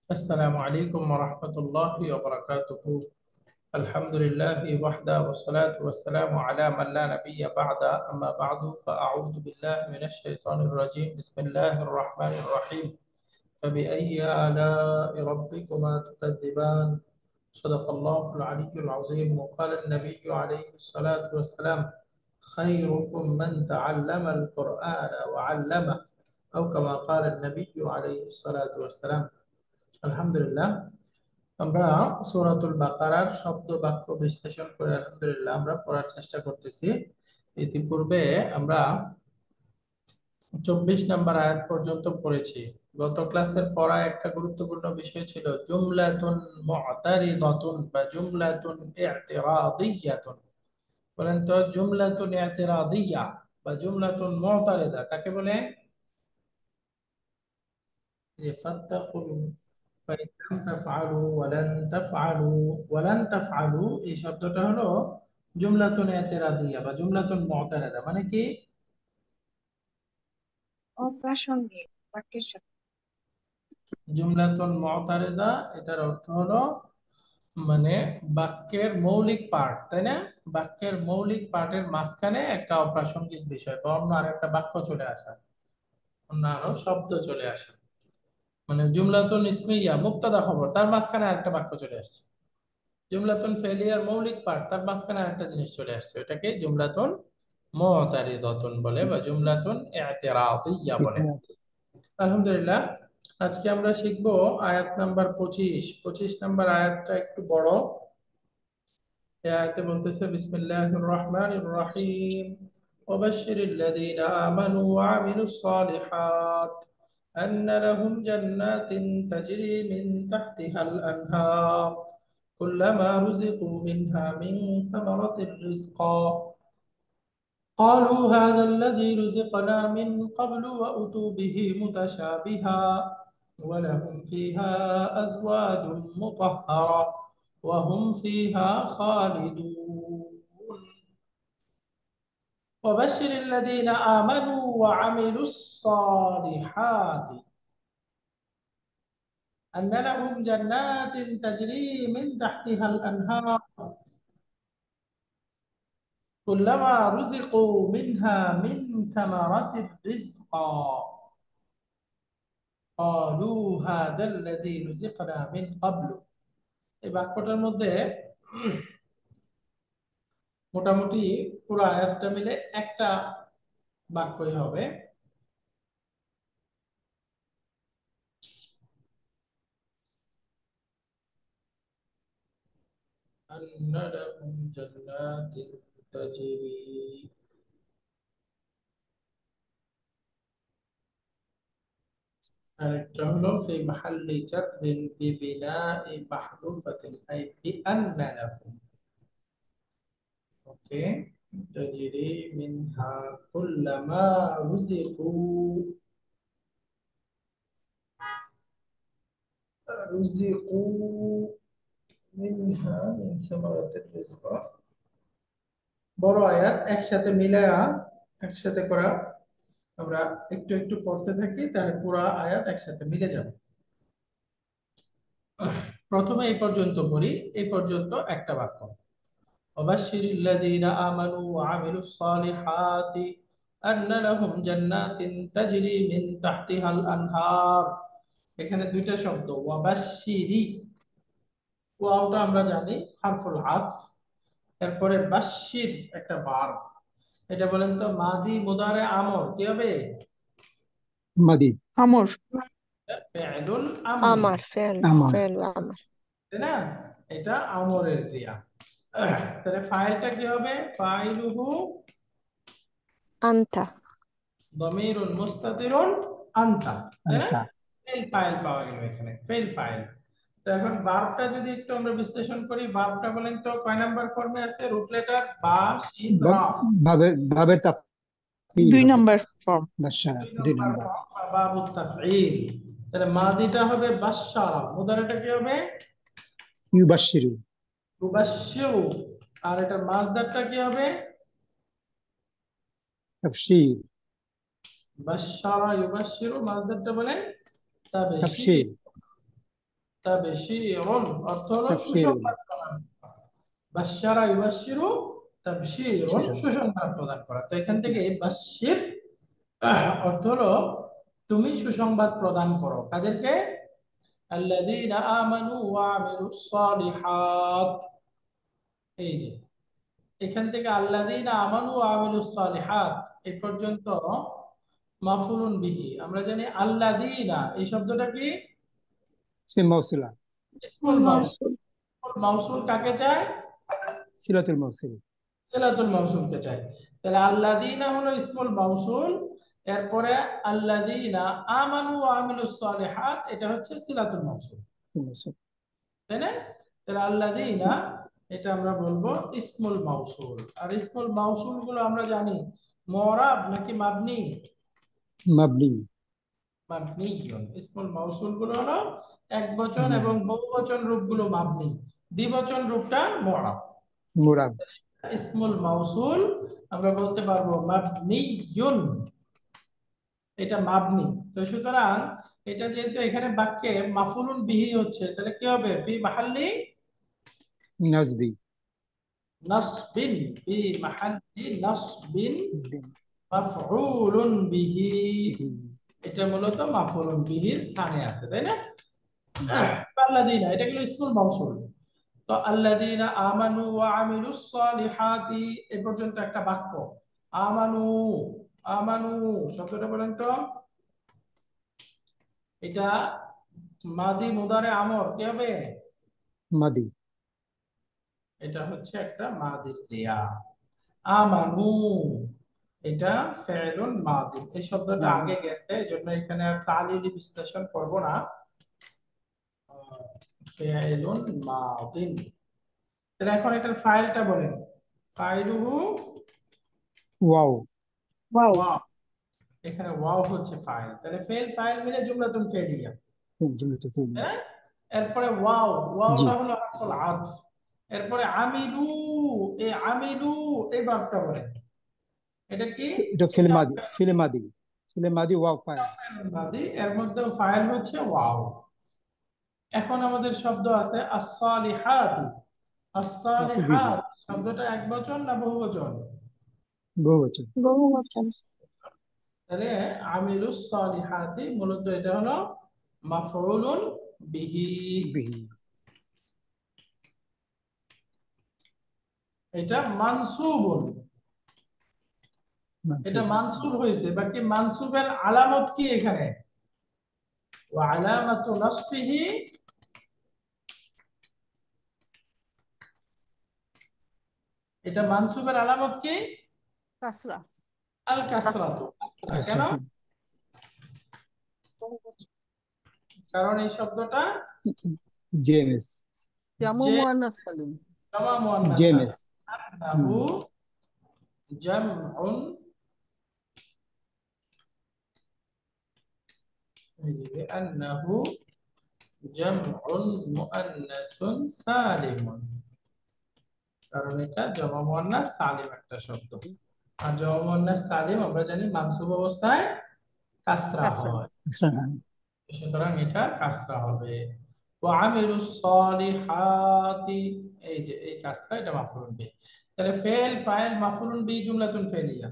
السلام عليكم ورحمة الله وبركاته. الحمد لله وحده والصلاة والسلام على من لا نبي بعد. أما بعد فأعوذ بالله من الشيطان الرجيم. بسم الله الرحمن الرحيم. فبأي آلاء ربكما تكذبان؟ صدق الله العلي العظيم. وقال النبي عليه الصلاة والسلام: خيركم من تعلم القرآن وعلمه، أو كما قال النبي عليه الصلاة والسلام. আলহামদুলিল্লাহ, আমরা সূরাতুল বাকারার শব্দ বাক্য বিশ্লেষণ করে আলহামদুলিল্লাহ আমরা পড়ার চেষ্টা করতেছি। ইতিপূর্বে আমরা 24 নম্বর আয়াত পর্যন্ত পড়েছি। গত ক্লাসের পড়া একটা গুরুত্বপূর্ণ বিষয় ছিল জুমলাতুন মু'তারিদাতুন বা জুমলাতুন ই'তিরাদিয়াতুন। বলেন তো, জুমলাতুন ই'তিরাদিয়া বা জুমলাতুন মু'তারিদা কাকে বলে? যে ফাত্তাকুল ফাইন লাম তাফআলু ওয়ালান তাফআলু, ওয়ালান তাফআলু এই শব্দটা হলো জুমলাতুন ইতিরাদিয়া বা জুমলাতুন মু'তারাদা। মানে কি? অপ্রাসঙ্গিক বাক্যের সাথে। জুমলাতুন মু'তারাদা এটার অর্থ হলো মানে বাক্যের মৌলিক পার্ট, তাই না? বাক্যের মৌলিক পার্টের মাঝখানে একটা অপ্রাসঙ্গিক বিষয় বা অন্য আরেকটা বাক্য চলে আসা, অন্য আরো শব্দ চলে আসা। মানে জুমলাতুন ইসমিয়া মুবতাদা খবর, তার মাঝখানে আরেকটা বাক্য চলে আসছে। জুমলাতুন ফেলিয়ার মৌলিক পার্ট, তার মাঝখানে একটা জিনিস চলে আসছে, এটাকে জুমলাতুন মুতারিদাতুন বলে বা জুমলাতুন ইতিরাদিয়া বলে। আলহামদুলিল্লাহ, আজকে আমরা শিখবো আয়াত নাম্বার 25। 25 নাম্বার আয়াতটা একটু বড়। এই আয়াতে বলতেছে বিসমিল্লাহির রহমানির রহিম ওয়াবাশশিরিল্লাযীনা আমানু ওয়া আমিলুস সালিহাত আন্না লাহুম জান্নাতিন তাজরি মিন তাহতিহাল আনহার কুল্লামা রুজিকু মিনহা মিন সামারাতির রিজকা قالوا هذا الذي رزقنا من قبل وأتوا به متشابها ولهم فيها أزواج مطهرة وهم فيها خالدون وبشر الذين آمنوا وعملوا الصالحات أن لهم جنات تجري من تحتها الأنهار كلما رزقوا منها من ثمرة رزقا قالوا هذا الذي رزقنا من قبل। এই বাক্যটার মধ্যে মোটামুটি পুরো আয়াতটা মিলে একটা বাক্যই হবে। أن لهم جنات تجري আরেকটা হলো في محل جر ببناء محذوفة أي بأن لهم. اوكي، تجري منها كلما رزقوا رزقوا منها من ثمرة الرزق। বড় আয়াত একসাথে মিলায়া একসাথে করা, আমরা একটু একটু পড়তে থাকি তাহলে পুরো আয়াত একসাথে মিলে যাবে। প্রথমে এই পর্যন্ত পড়ি, এই পর্যন্ত একটা বাক্য। ওয়াবাশশিরিল্লাযীনা আমানু ওয়া আমিলুস সালিহাতি আন্না লাহুম জান্নাতিন তাজরি মিন তাহতিহাল আনহার। এখানে দুইটা শব্দ ওয়াবাশশিরি, ওয়াওটা আমরা জানি হারফুল আতফ, এরপরে বাশশির একটা ভার্ব। এটা বলেন তো মাদি মুদারে আমর কি হবে? মাদি আমর। ফি'লুল আমর, আমার ফেল আমার ফেল আমার তাই না? এটা আমরের ক্রিয়া। তাহলে ফাইলটা কি হবে? ফাইলুহু আন্তা দমিরুন মুস্তাতিরুন আনতা, তাই না? আনতা ফেল ফাইল পাওয়া গেল এখানে, ফেল ফাইল। তো এখন ভার্বটা যদি একটু আমরা বিশ্লেষণ করি, ভার্বটা বলেন তো কয় নাম্বার ফর্মে আছে? রুট লেটার বা শিন রা। ভাবে ভাবে তাফসীর দুই হবে নম্বর ফর্ম। বাদশাহ দুই দুই নাম্বার নম্বর ফর্ম বা বাবুত তাফঈল। তাহলে মাদিটা হবে বাশশারা, মুদারিটা কি হবে? ইউবাশশিরু ইউবাশশিরু। আর এটার মাসদারটা কি হবে? তাফসীর বাশশারা ইউবাশশিরু, মাসদারটা বলেন তাবশীর। তাফসীর তাবশীরুন অর্থ হলো তাফসীরুন সুসংবাদ প্রদান করা। বাশশারা ইউবাশশিরু, তাবশীরুন সুসংবাদ সুসংবাদ প্রদান করা। তো এখান থেকে বাশশির অর্থ হলো তুমি সুসংবাদ প্রদান করো কাদেরকে? আল্লাযীনা আমানু ওয়া আমিলুস সালিহাত। এই যে এখান থেকে আল্লাযীনা আমানু ওয়া আমিলুস সালিহাত এই পর্যন্ত মাফউলুন বিহি। আমরা জানি আল্লাযীনা এই শব্দটা কি? ইসমে মাউসুলা ইসমুল মাউসুল। মাউসুল। মাউসুল কাকে চায়? সিলাতুল মাউসুল সিলাতুল মাউসুলকে চায়। তাহলে আল্লাযীনা হলো ইসমুল মাউসুল, এরপরে আল্লাযীনা আমানু ওয়া আমিলুস সালিহাত এটা হচ্ছে সিলাতুল মাউসুল, তাই না? তাহলে আল্লাযীনা এটা আমরা বলবো ইসমুল মাউসুল। আর ইসমুল মাউসুল গুলো আমরা জানি মুরাব নাকি মাবনি? মাবনি মাবনিয়ুন। ইসমুল মাউসুল গুলো হলো একবচন এবং বহুবচন রূপগুলো মাবনি, দ্বিবচন রূপটা মুরাব। মুরাব ইসমুল মাউসুল আমরা বলতে পারবো মাবনিয়ুন, এটা মাবনি। তো সুতরাং এটা যেহেতু এখানে বাক্যে মাফুলুন বিহি হচ্ছে, তাহলে কি হবে? ফি মাহাল্লি নাজবি নাসবিন, ফি মাহাল্লি নাসবিন মাফউলুন বিহি। এটা মূলত মাফউলুন বিহির স্থানে আছে, তাই না? আল্লাযীনা এটা হলো ইসমুল মাউসুল। তো আল্লাযীনা আমানু ওয়া আমিলুস সালিহাতি এই পর্যন্ত একটা বাক্য। আমানু, আমানু শব্দটা বলেন তো, এটা মাদি মুদারে আমর কি হবে? মাদি এটা হচ্ছে একটা মাদির ক্রিয়া। আমানু এটা ফেলুন মাদি, এই শব্দটা আগে গেছে এজন্য এখানে আর তালিলি বিশ্লেষণ করব না। ফেলুন মাদিন। তাহলে এখন এটার ফাইলটা বলেন। ফাইলুহু ওয়াও ওয়াও। ওয়াও, এখানে ওয়াও হচ্ছে ফাইল। তাহলে ফেল ফাইল মিলে জুমলাতুন ফেলিয়া, জুমলাতুল ফি'লিয়া হ্যাঁ? এরপরে ওয়াও, জি ওয়াওটা হলো হারফুল আতফ। এরপরে আমিলু, এই আমিলু এই ভার্বটা বলেন, এটা কি? এটা ফিল এটা মাদি ফিল মাদি ফিল মাদি ওয়াও ফাইল মাদি, এর মধ্যে ফাইল হচ্ছে ওয়াও। এখন আমাদের শব্দ আছে as-সালিহাতি। মাফুল বিহি as-সালিহাত শব্দটা একবচন না বহুবচন? বহুবচন বহুবচন। তাহলে আমিলুস সালিহাতি মূলত এটা হলো মাফউলুন বিহি। বিহি এটা মানসুবুন, এটা মানসুব মানসুব হয়েছে। বাকি মানসুবের আলামত কি এখানে? ওয়া আলামাতু নাসবিহি, এটা মানসুবের আলামত কি? কাসরা। আল কাসরাতু। কাসরা কেন? কাসরাতু বহুবচন। কারণ এই শব্দটা জেএমএস জামু যে মুয়ান্নাস সালিম। জামা মুয়ান্নাস সালিম। জেএমএস আন্নাহু জামউন, এই যে আন্নাহু জামউন মুআন্নাসুন সালিমুন, কারণ এটা জমা মুয়ান্নাস সালিম একটা শব্দ। আর জমা মুয়ান্নাস সালিম আমরা জানি মানসুব অবস্থায় কাসরা কাসরা। হয়, সুতরাং এটা কাসরা হবে। ওয়া আমিলুস সালিহাতি, এই যে এই কাসরা এটা মাফউলুন বিহি। তাহলে ফেল ফাইল মাফউলুন বিহি জুমলাতুন ফেলিয়া।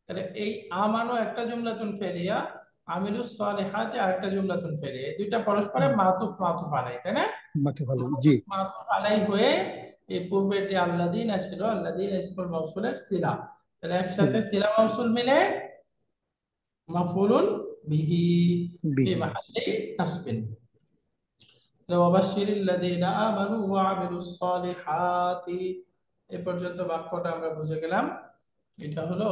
তাহলে এই আমানু একটা জুমলাতুন ফেলিয়া, আমিলুস সালিহাতি আরেকটা জুমলাতুন ফেলিয়া, এই দুইটা পরস্পরে মাতুফ মাতুফ আলাই, তাই না? মাতুফ আলাই জি মাতুফ আলাই হয়ে এই পূর্বের যে আল্লাযীনা ছিল, আল্লাযীনা ইসমুল মাউসুলের সিলা, তাহলে একসাথে সিলা মাউসুল মিলে মাফউলুন বিহি ফি বিহি মাহাল্লি নাসবিন। ওয়াবাশশিরিল লাযীনা আমানু ওয়া আমিলুস সালিহাতি এই পর্যন্ত বাক্যটা আমরা বুঝে গেলাম। এটা হলো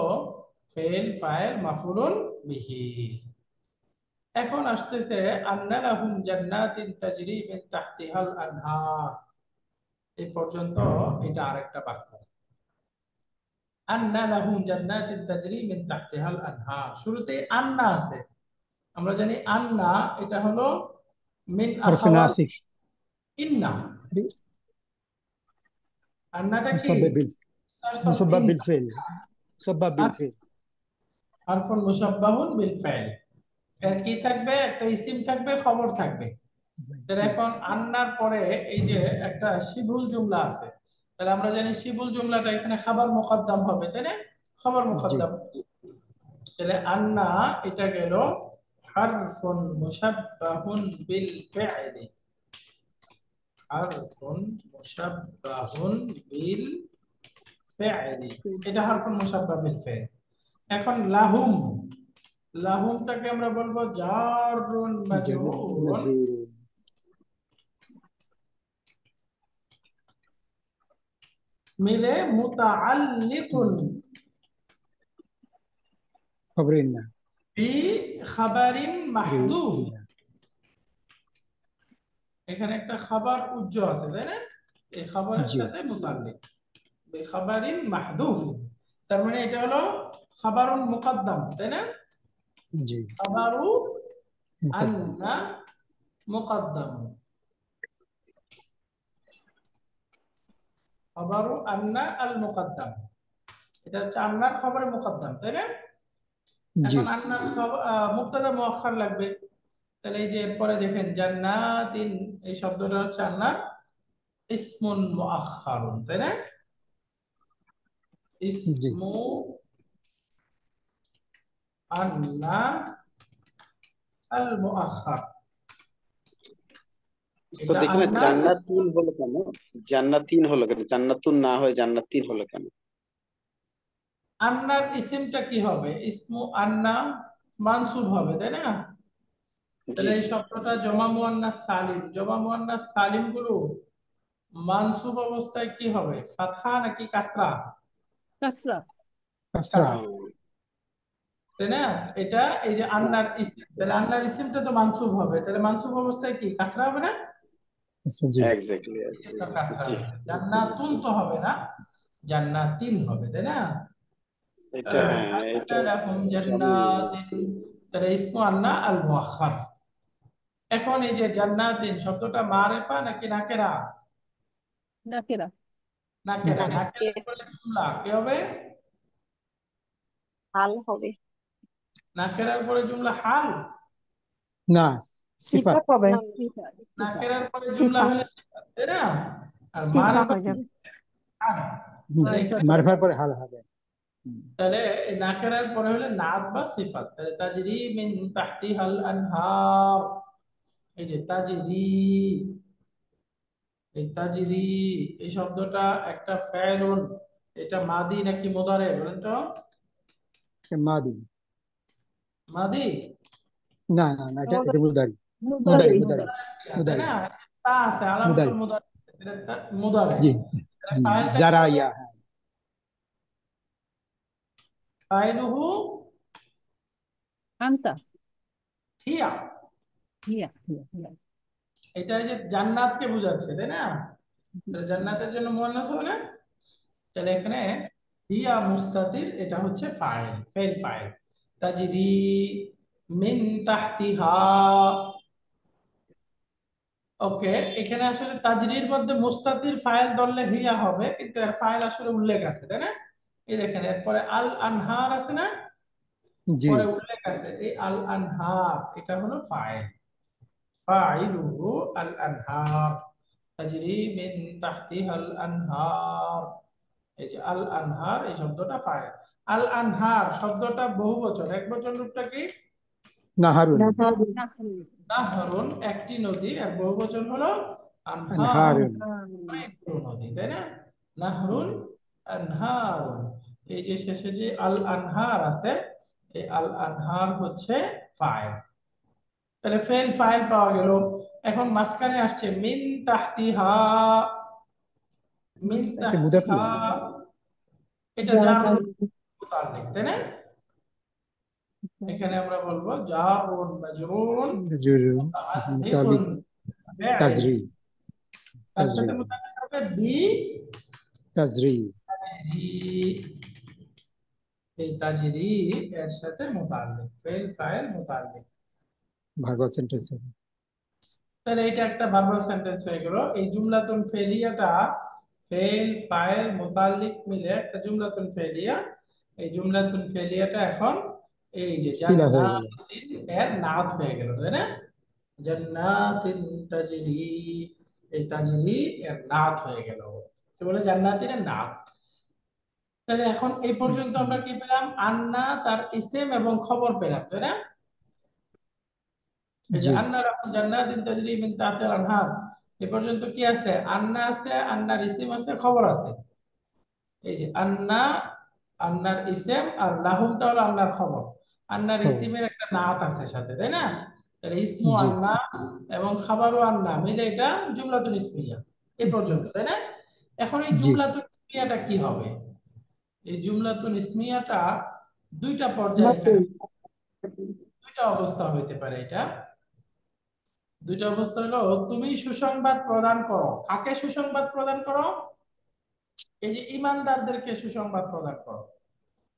ফেল ফাইল মাফউলুন বিহি। এখন আসতেছে আন্না লাহুম জান্নাতিন তাজরি মিন তাহতিহাল আনহার, এই পর্যন্ত এটা আরেকটা বাক্য। আন্না লাহুম জান্নাতিন তাজরি মিন তাহতিহাল আনহার, শুরুতে আন্না আছে। আমরা জানি আন্না এটা হলো মিন হরফে আখাওয়াত নাসিক ইন্না। আন্নাটা কি? মুসাব্বাব বিল source of মুসাব্বাব বিল ইন্না, ফিল মুসাব্বাব বিল ফিল হারফুন মুশাব্বাহুন বিল ফাইল। এর কি থাকবে? একটা ইসিম থাকবে, খবর থাকবে। তাহলে এখন আন্নার পরে এই যে একটা শিবুল জুমলা আছে, তাহলে আমরা জানি শিবুল জুমলাটা এখানে খাবার মুকদ্দাম হবে, তাই না? খাবার জি মুকদ্দাম। তাহলে আন্না এটা গেল হারফুন মুশাব্বাহুন বিল ফি'লি, হারফুন মুশাব্বাহুন বিল ফি'লি, এটা হারফুন মুশাব্বাহ বিল ফি'ল। এখন লাহুম, লাহুমটাকে আমরা বলবো জারুন মাজরুরুন مزور মিলে মুতাআল্লিকুন خبرنا বি খাবারিন মাহযুফ। এখানে একটা খাবার উজ্জ আছে, তাই না? এই খাবারের জি সাথে মুতাল্লিক বি খাবারিন মাহযুফ, তার মানে এটা হলো খাবারুন মুকদ্দাম, তাই না? জি খাবারু مقدم আন্না মুকদ্দাম, খাবারু আন্না আল মুকদ্দাম, এটা হচ্ছে আন্নার খবরে মুকদ্দাম, তাই না? জি এখন আন্নার মুবতাদা মুআখখার লাগবে, তাহলে এই যে এরপরে দেখেন জান্নাতিন, এই শব্দটা হচ্ছে আন্নার ইসমুন মুআখখারুন, তাই না? জি ইসমু আন্না আল মুআখখার, উস্তাদ এটা এখানে আন্নার জান্নাতুন হলো কেন? জান্নাতিন হলো কেন? জান্নাতুন না হয়ে জান্নাতিন হলো কেন? আন্নার ইসিমটা কি হবে? ইসমু আন্না মানসুব হবে, তাই না? জি তাহলে এই শব্দটা জমা মুয়ান্নাস সালিম, জমা মুয়ান্নাস সালিম গুলো মানসুব অবস্থায় কি হবে? ফাতহা নাকি কাসরা? কাসরা। أسرع কাসরা, তাই না? এটা এই যে আন্নার ইসিম, তাহলে আন্নার ইসিমটা তো মানসুব হবে, তাহলে মানসুব অবস্থায় কি কাসরা হবে না? জি এক্স্যাক্টলি এটা কাসরা জি হয়েছে, জান্নাতুন তো হবে না, জান্নাতিন হবে, তাই না? এটা হ্যাঁ এটা লাহুম এটা আমি জান্নাতিন, তাহলে ইসমু আন্না আল মুআখখার। এখন এই যে জান্নাতিন শব্দটা মারিফা নাকি নাকেরা? নাকেরা। নাকেরা, نكرة নাকেরার পরে জুমলা কি হবে? হাল হবে, নাকেরার পরে জুমলা হাল, ناس সিফাত صفات হবে, না সিফা সিফা নাকেরার পরে জুমলা সিফা হলে সিফাত, তাই না? আর সিফা মারিফা হয়ে যাবে। হাল, তাহলে এখানে মারিফাত معرفة পরে হাল হবে তাহলে এই নাকেরার পরে হলে নাত বা সিফাত, তাহলে তাজরি মিন তাহতিহাল আনহার, এই যে তাজরি, এই তাজরি এই শব্দটা একটা ফাইলুন, এটা মাদি নাকি মুদারে বলেন তো? মাদি মাদি, না না না এটা মুদারি মুদারি মুদারি মুদারি। তাই মুদারি না? তা আছে মুদারি আলামাতুল মুদারে আছে, এটা মুদারে। জি তাহলে ফাইলটা কি যারা হবে? ইয়া ফাইলুহু আনতা হিয়া, হিয়া হিয়া হিয়া। এটা এই যে জান্নাতকে বোঝাচ্ছে, তাই না? তাহলে জান্নাতের জন্য মুয়ান্নাস হবে না? তাহলে এখানে হিয়া মুস্তাতির, এটা হচ্ছে ফাইল, ফেল ফাইল। তাজরি মিন তাহতিহা, ওকে। এখানে আসলে তাজরির মধ্যে মুস্তাতির ফাইল ধরলে হিয়া হবে, কিন্তু এর ফাইল আসলে উল্লেখ আছে, তাই না? এই দেখেন এরপরে আল আনহার আছে না, জি পরে উল্লেখ আছে, এই আল আনহার এটা হলো ফাইল, ফাইলুহু আল আনহার, তাজরি মিন তাহতিহাল আনহার, এই যে আল আনহার এই শব্দটা ফাইল। আল আনহার শব্দটা বহুবচন, একবচন রূপটা কি? নাহারুন নাহরুন একটি নদী, আর বহুবচন হলো আনহারুন আনহারুন অনেকগুলো নদী, তাই না? নাহরুন আনহারুন, এই যে শেষে যে আল আনহার আছে, এই আল আনহার হচ্ছে ফাইল। তাহলে ফেল ফাইল পাওয়া গেল। এখন মাঝখানে আসছে মিন তাহতিহা, মিন এটা মুদাফ তাহতিহা, এটা জার মুতাল্লিক, তাই না? এখানে আমরা বলবো জারুন মাজরুরুন জুরু মুতাআল্লিকুন মুতাবিক বি'ইল, তাজরি তার তাজরি সাথে মুতাআল্লিক হবে বি তাজরি তাজরি, এই তাজরি এর সাথে মুতাআল্লিক, ফেল ফাইল মুতাআল্লিক। ভার্বাল সেন্টেন্স তাহলে এটা একটা ভার্বাল সেন্টেন্স হয়ে গেল। এই জুমলাতুন ফেলিয়াটা ফেল ফাইল মুতাল্লিক মিলে একটা জুমলাতুন ফেলিয়া, এই জুমলাতুন ফেলিয়াটা এখন এই যে সিলা হয়ে গেল জান্নাতিন এর নাত হয়ে গেল, তাই না? জান্নাতিন তাজরি, এই তাজরি এর নাত হয়ে গেল, কি বলে জান্নাতিন এর নাত। তাহলে এখন এই পর্যন্ত আমরা কি পেলাম? আন্না তার ইসম এবং খবর পেলাম, তাই না? এই যে জি আন্না লাকুম জান্নাতিন তাজরি মিন তাহতিহাল আনহার, এই পর্যন্ত কি আছে? আন্না আছে, আন্নার ইসম আছে, খবর আছে। এই যে আন্না, আন্নার ইসম, আর লাহুমটা হলো আন্নার খবর। আন্নার ও ইসিমের একটা নাত আছে সাথে, তাই না? তাহলে ইসমু জি আন্না এবং খাবারও আন্না মিলে এটা জুমলাতুল ইসমিয়া এই পর্যন্ত, তাই না? এখন এই জি জুমলাতুল ইসমিয়াটা কি হবে? এই জুমলাতুল ইসমিয়াটা দুইটা পর্যায়ে এখানে, মাফুল। দুইটা অবস্থা হইতে পারে এটা। দুইটা অবস্থা হলো, তুমি সুসংবাদ প্রদান করো। কাকে সুসংবাদ প্রদান করো? এই যে ইমানদারদেরকে সুসংবাদ প্রদান করো।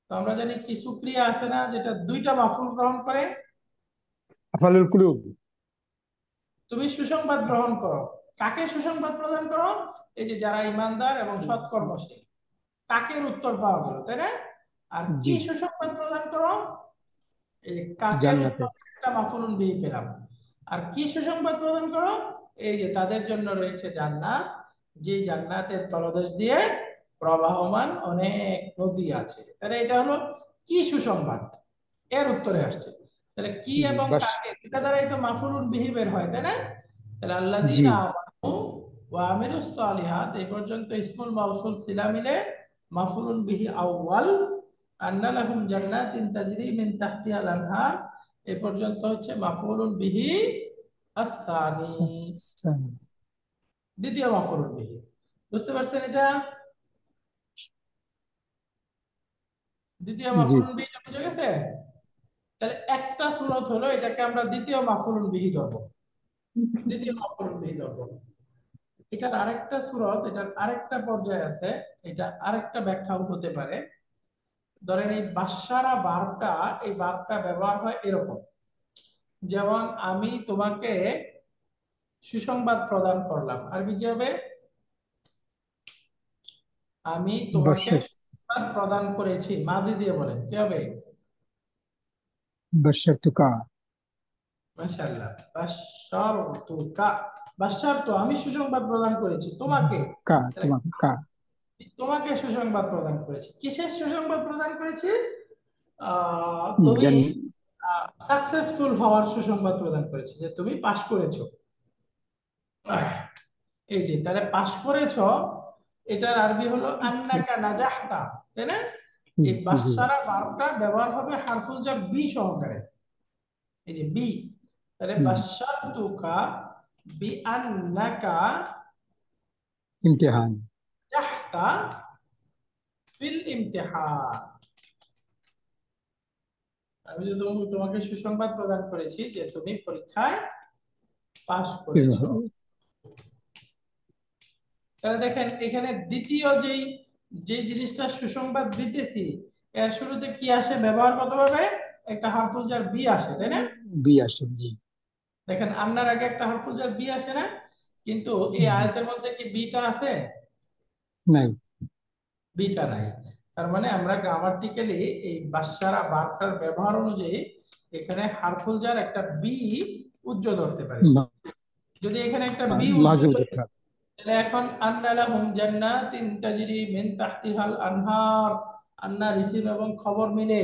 তো আমরা জানি কিছু ক্রিয়া আছে না যেটা দুইটা মাফুল গ্রহণ করে? আফালুল কুলুব। তুমি সুসংবাদ গ্রহণ করো, কাকে সুসংবাদ প্রদান করো? এই যে যারা ইমানদার এবং সৎকর্মশীল, কাকের উত্তর পাওয়া গেল, তাই না? আর কি জি সুসংবাদ প্রদান করো? এই যে কাকের উত্তর জান্নাতের। একটা মাফুলুন বিহি পেলাম। আর কি সুসংবাদ প্রদান করো? এই যে তাদের জন্য রয়েছে জান্নাত, যে জান্নাতের তলদেশ দিয়ে প্রবাহমান অনেক নদী আছে। তাহলে এটা হলো কি সুসংবাদ, এর উত্তরে আসছে। তাহলে কি জি এবং বাস। কাকে, এটা দ্বারাই তো মাফুলুন বিহি বের হয়, তাই না? তাহলে জি আল্লাযীনা আমানু ওয়া আমিলুস সালিহাত, এই পর্যন্ত ইসমুল মাউসুল সিলা মিলে মাফুলুন বিহি আউয়াল। আন্না লাহুম জান্নাতিন তাজরি মিন তাহতিহাল আনহার, এই পর্যন্ত হচ্ছে মাফউলুন বিহি আস-সানি, সানি। দ্বিতীয় মাফউলুন বিহি। বুঝতে পারছেন এটা? দ্বিতীয় জি মাফউলুন বিহি বুঝে গেছে? তাহলে একটা সূরত হলো এটাকে আমরা দ্বিতীয় মাফউলুন বিহি ধরবো, দ্বিতীয় মাফউলুন বিহি ধরবো। এটার আরেকটা সূরত, এটার আরেকটা পর্যায় আছে, এটা আরেকটা ব্যাখ্যাও হতে পারে। ধরেন এই বাশশারা ভার্বটা, এই ভার্বটা ব্যবহার হয় এরকম, যেমন আমি তোমাকে সুসংবাদ প্রদান করলাম, আরবি কি হবে? আমি তোমাকে বাশার। সুসংবাদ প্রদান করেছি, মাদি দিয়ে বলেন, কি হবে? বাশারতুকা। মাশাআল্লাহ, বাশশারতুকা। বাশশারতু, আমি সুসংবাদ প্রদান করেছি তোমাকে। কা তাহলে তোমাকে কা। তোমাকে সুসংবাদ প্রদান করেছি, কিসের সুসংবাদ প্রদান করেছি? তুমি জান। সাকসেসফুল হওয়ার সুসংবাদ প্রদান করেছি, যে তুমি পাশ করেছো। এই যে তাহলে পাশ করেছো, এটার আরবি হলো আন্নাকা নাজাহতা, তাই না? এই জি বাশশারা ভার্বটা ব্যবহার হবে হারফুল জার বি সহকারে, এই যে বি। তাহলে বাশশারতুকা বিআন্নাকা ইমতিহান। নাজাহতা ফিল ইমতিহান। আমি তো তোমাকে সুসংবাদ প্রদান করেছি যে তুমি পরীক্ষায় পাশ করেছো। তাহলে দেখেন এখানে দ্বিতীয় যেই যে জিনিসটা সুসংবাদ দিতেছি, এর শুরুতে কি আসে ব্যবহার কত ভাবে? একটা হারফুল জার বি আসে, তাই না? বি আসে জি। দেখেন আন্নার আগে একটা হারফুল জার বি আসে না? কিন্তু এই জি আয়াতের মধ্যে কি বিটা আছে? নাই। বিটা নাই। তার মানে আমরা গ্রামাটিক্যালি এই বাশশারা ভার্বটার ব্যবহার অনুযায়ী এখানে হারফুল জার একটা বি উজ্জ্ব ধরতে পারি। যদি এখানে একটা বি উজ্জ্ব মাজুদ ধরি, তাহলে এখন আন্না লাহুম জান্নাতিন তাজরি মিন তাহতিহাল আনহার, আন্না রিসিভ এবং খবর মিলে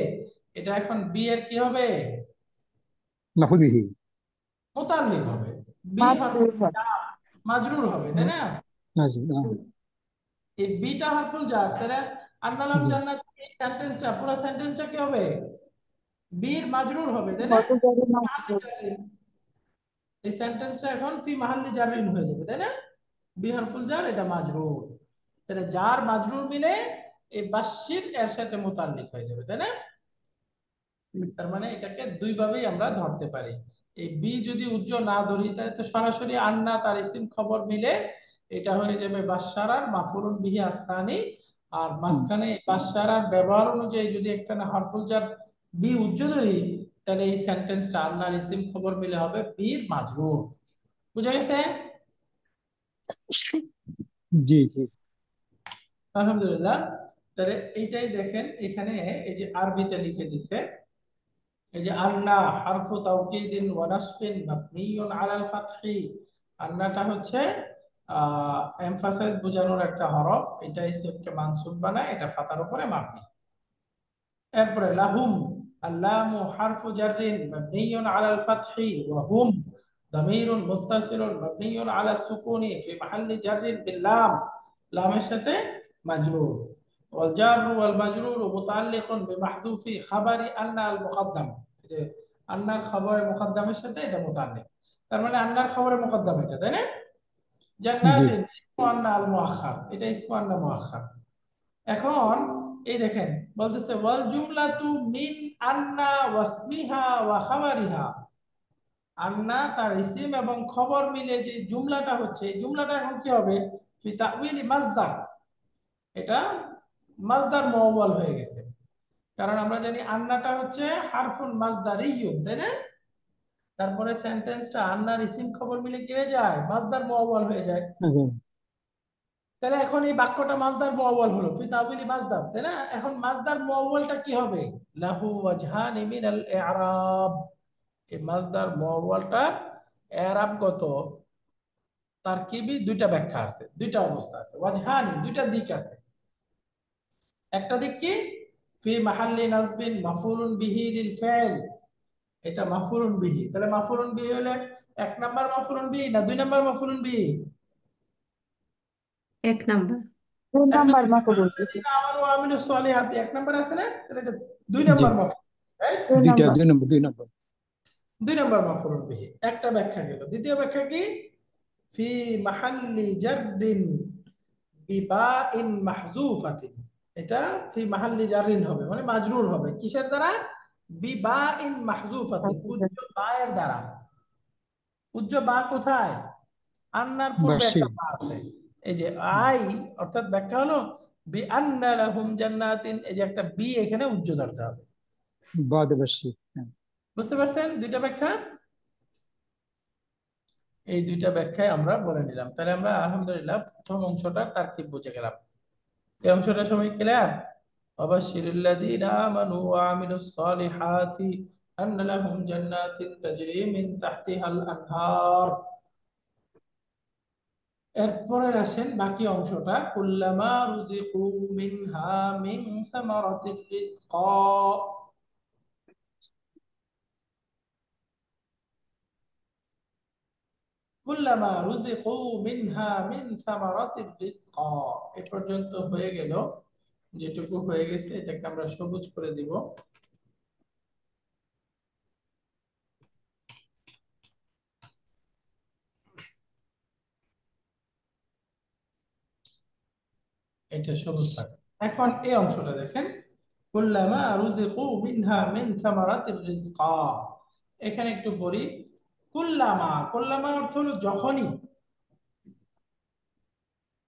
এটা এখন বি এর কি হবে? মাফুল বিহি। মুতাল্লিক হবে। বি মাজরুর হারফুল হয়। জার, মাজরুর হবে, তাই না? মাজুদ এই বিটা হারফুল জার, তাহলে আন্না লাহুম জি জান্নাতিন, এই সেন্টেন্সটা, পুরো সেন্টেন্সটা কি হবে? বীর মাজরুর হবে, তাই না? হরফ মাজরুর। এই সেন্টেন্সটা এখন ফি মাহাল্লি জারিন হয়ে যাবে, তাই না? বি হারফুল জার, এটা মাজরুর। তাহলে জার মাজরুর মিলে এই বাশশির এর সাথে মুতাল্লিক হয়ে যাবে, তাই না? তার মানে এটাকে দুই ভাবেই আমরা ধরতে পারি। এই বি যদি উজ্জ্ব না ধরি, তাহলে তো সরাসরি আন্না তার ইসিম খবর মিলে এটা হয়ে যাবে বাশশারার মাফউলুন বিহি আসসানি। আর মাঝখানে বাশশারার ব্যবহার অনুযায়ী যদি একটা না হরফুল জার বি উজ্জ্ব ধরি, তাহলে এই সেন্টেন্সটা আন্নার ইসিম খবর মিলে হবে বীর মাজরুর। বুঝা গেছে? জি জি আলহামদুলিল্লাহ। তাহলে এইটাই দেখেন এখানে এই যে আরবিতে লিখে দিছে, এই যে আন্না হারফু তাওকিদিন ওয়া নাসবিন মাবনিয়ুন আলাল ফাতহি, আন্নাটা হচ্ছে এমফাসাইজ বোঝানোর একটা হরফ, এটা ইসমকে মানসুব বানায়, এটা ফাতার উপরে মাবনি। এরপরে লাহুম, আল্লামু হারফু জাররিন মাবনিয়ুন আলাল ফাতহি ওয়া হুম দামিরুন মুত্তাসিলুন মাবনিয়ুন আলা সুকুনি ফি মাহাল্লি জাররিন বিল্লাম, লামের সাথে মাজরুর। ওয়াল জারু ওয়াল মাজরুরু মুতাআল্লিকুন বিমাহযুফি খাবারি আন্না আল মুকদ্দাম, যে আন্নার খবরে মুকদ্দামের সাথে এটা মুতাআল্লিক, তার মানে আন্নার খবরে মুকদ্দাম এটা, তাই না? জি জান্নাতিন ইসমু আন্না আল মুআখখার, এটা ইসমু আন্না মুআখখার। এখন এই দেখেন বলতেছে ওয়াল জুমলাতু মিন আন্না ওয়াসমিহা ওয়া খাবারিহা, আন্না তার ইসিম এবং খবর মিলে যে জুমলাটা হচ্ছে, এই জুমলাটা এখন কি হবে? ফি তাউইলি মাসদার, এটা মাসদার মুআওয়াল হয়ে গেছে, কারণ আমরা জানি আন্নাটা হচ্ছে হারফুন মাসদারিয়্যুন, তাই না? তারপরে সেন্টেন্সটা আন্নার ইসিম খবর মিলে কি হয়ে যায়? মাসদার মুআওয়াল হয়ে যায়। আচ্ছা, তাহলে এখন এই বাক্যটা মাসদার মুআওয়াল হলো, ফি তাউইলি মাসদার, তাই না? এখন মাসদার মুআওয়ালটা কি হবে? লাহু ওয়াজহানি মিনাল ইআরাব, এই মাসদার মুআওয়ালটার ইআরাবগত তারকিবি দুইটা ব্যাখ্যা আছে, দুইটা অবস্থা আছে, ওয়াজহানি দুইটা দিক আছে। একটা দিক কি? ফি মাহাল্লি নাসবিন মাফউলুন বিহি লিল ফাইল, এটা মাফউলুন বিহি, তাহলে মাফউলুন বিহি হলে এক নাম্বার মাফউলুন বিহি না দুই নাম্বার মাফউলুন বিহি? এক নাম্বার। দুই এক নাম্বার নাম্বার, মাফুল বিহি। আল্লাযীনা আমানু ওয়া আমিলুস সলিহাতি এক নাম্বার আছে না? তাহলে এটা দুই জি নাম্বার মাফউল, রাইট? দুই দুইটা, নাম্বার। 2 নম্বর, 2 নম্বর। দুই নাম্বার মাফউলুন বিহি, একটা ব্যাখ্যা গেল। দ্বিতীয় ব্যাখ্যা কি? ফি মাহাল্লি জাররিন বিবাইন মাহযুফাতিন, এটা ফি মাহাল্লি জাররিন হবে, মানে মাজরুর হবে কিসের দ্বারা? বিবাইন মাহযুফাতিন, উজ্জ বায়ের দ্বারা। উজ্জ বা কোথায়? আন্নার পূর্বে বার্ষিক। একটা বা আছে, এই যে আই, অর্থাৎ ব্যাখ্যা হলো বি আন্না লাহুম জান্নাতিন, এই যে একটা বি এখানে উজ্জ ধরতে হবে। বাদ বার্ষিক। হ্যাঁ। বুঝতে পারছেন দুইটা ব্যাখ্যা? এই দুইটা ব্যাখ্যায় আমরা বলে নিলাম, তাহলে আমরা আলহামদুলিল্লাহ প্রথম অংশটার তারকিব বুঝে গেলাম। এই অংশটা সবাই ক্লিয়ার? ওয়াবাশশিরিল্লাযীনা আমানু ওয়া আমিলুস সলিহাতি আন্না লাহুম জান্নাতিন তাজরি মিন তাহতিহাল আনহার। এরপরে আসেন বাকি অংশটা, কুল্লামা রুজিকু মিনহা মিন সামারাতির রিজকা, কুল্লামা রুজিকু মিনহা মিন সামারাতির রিজকা। এ পর্যন্ত হয়ে গেল, যেটুকু হয়ে গেছে এটাকে আমরা সবুজ করে দিব। এটা সবুজ থাকে। এখন এই অংশটা দেখেন, কুল্লামা রুজিকু মিনহা মিন সামারাতির রিজকা, এখানে একটু পড়ি। কুল্লামা, কুল্লামা অর্থ হলো যখনই,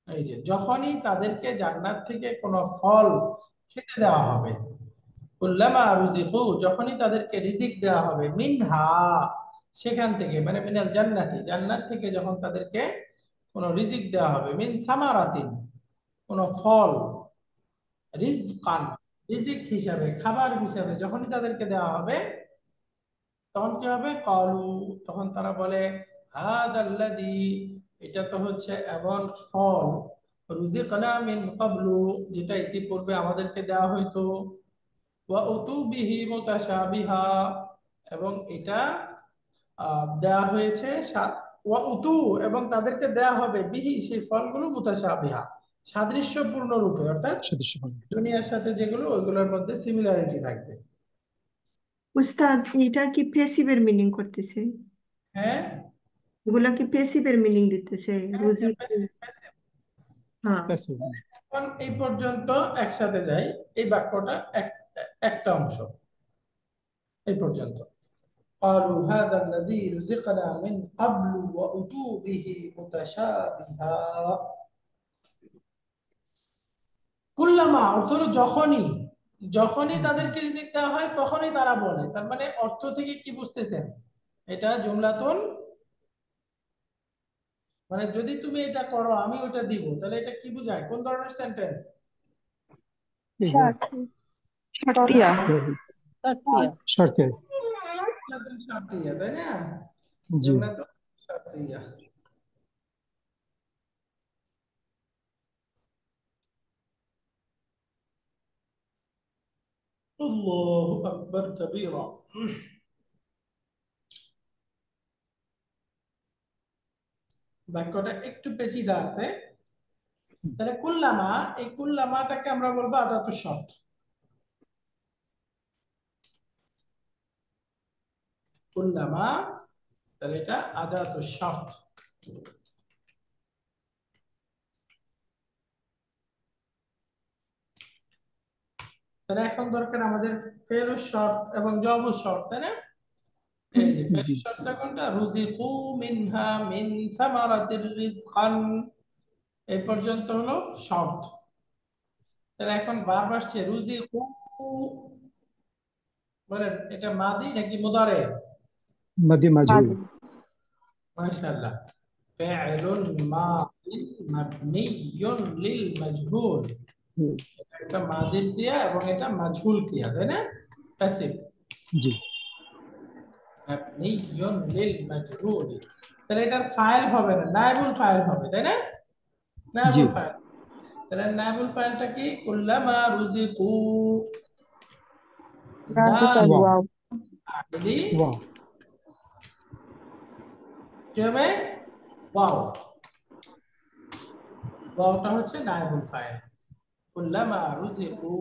এই যে যখনই তাদেরকে জান্নাত থেকে কোনো ফল খেতে দেওয়া হবে, কুল্লামা রুজিকু, যখনই তাদেরকে রিজিক দেওয়া হবে, মিনহা সেখান থেকে, মানে মিনাল জান্নাতি, জান্নাত থেকে যখন তাদেরকে কোনো রিজিক দেওয়া হবে, মিন সামারাতিন কোনো ফল, রিজকান রিজিক হিসাবে, খাবার হিসাবে যখনই তাদেরকে দেওয়া হবে, তখন কি হবে? ক্বালু, তখন তারা বলে, হাদাল্লাযী, এটা তো হচ্ছে এমন ফল, রুজিকনা মিন ক্বাবলু, যেটা ইতিপূর্বে আমাদেরকে দেওয়া হইতো, ওয়া উতু বিহি মুতাশাবিহা, এবং এটা দেওয়া হয়েছে ওয়া উতু, এবং তাদেরকে দেওয়া হবে বিহি সেই ফলগুলো, মুতাশাবিহা সাদৃশ্যপূর্ণ রূপে, অর্থাৎ সদস্য। দুনিয়ার সাথে যেগুলো ওইগুলোর মধ্যে সিমিলারিটি থাকবে। উস্তাদ, এটা কি প্যাসিভের মিনিং করতেছে? হ্যাঁ, এগুলা কি প্যাসিভের মিনিং দিতেছে? রুজি। হ্যাঁ। Passive, হ্যাঁ। এখন এই পর্যন্ত একসাথে যাই, এই বাক্যটা একটা অংশ এই পর্যন্ত। قالوا هذا الذي رزقنا من قبل وأتوا به متشابها। কুল্লামা অর্থ হলো যখনই, যখনই তাদেরকে রিজিক দেওয়া হয় তখনই তারা বলে, তার মানে অর্থ থেকে কি বুঝতেছেন? এটা জুমলাতুন, মানে যদি তুমি এটা করো আমি ওটা দিব, তাহলে এটা কি বোঝায়? কোন ধরনের সেন্টেন্স? এই যে শর্তিয়া। শর্তিয়া। শর্তের। জুমলাতুন শারতিয়া, তাই না? জি জুমলাতুন শারতিয়া। আল্লাহু আকবার কাবীরা। বাক্যটা একটু পেচিদা আছে। তাহলে কুল্লামা, এই কুল্লামাটাকে আমরা বলবো আদাতুশ শর্ত। কুল্লামা, তাহলে এটা আদাতুশ শর্ত। তাহলে এখন দরকার আমাদের ফেরুজ শর্ত এবং জবুজ শর্ত, তাই না? এই যে জি ফেরুজ শর্তটা কোনটা? রুজিকু মিনহা মিন সামারাতির রিজকান, এই পর্যন্ত হলো শর্ত। তাহলে এখন ভার্ব আসছে রুজিকু, বলেন এটা মাদি নাকি মুদারে? মাদি মাজহুল। মাদি। মাশাআল্লাহ। ফাইলুন মাদি মাবনিয়ুন লিল মাজহুল, এটা মাদির ক্রিয়া এবং এটা মাজহুল ক্রিয়া, তাই না? প্যাসিভ। জি মাবনিয়ুন লিল মাজহুল, তাহলে এটার ফাইল হবে না, নায়েবুল ফাইল হবে, তাই না? জি নায়েবুল ফাইল। তাহলে নায়েবুল ফাইলটা কি? কুল্লামা রুজিকু, না রাজিকাল ওয়াও ওয়াও। আমিলি ওয়াও কি হবে? ওয়াও। ওয়াওটা হচ্ছে নায়েবুল ফাইল। কুল্লামা রুজিকু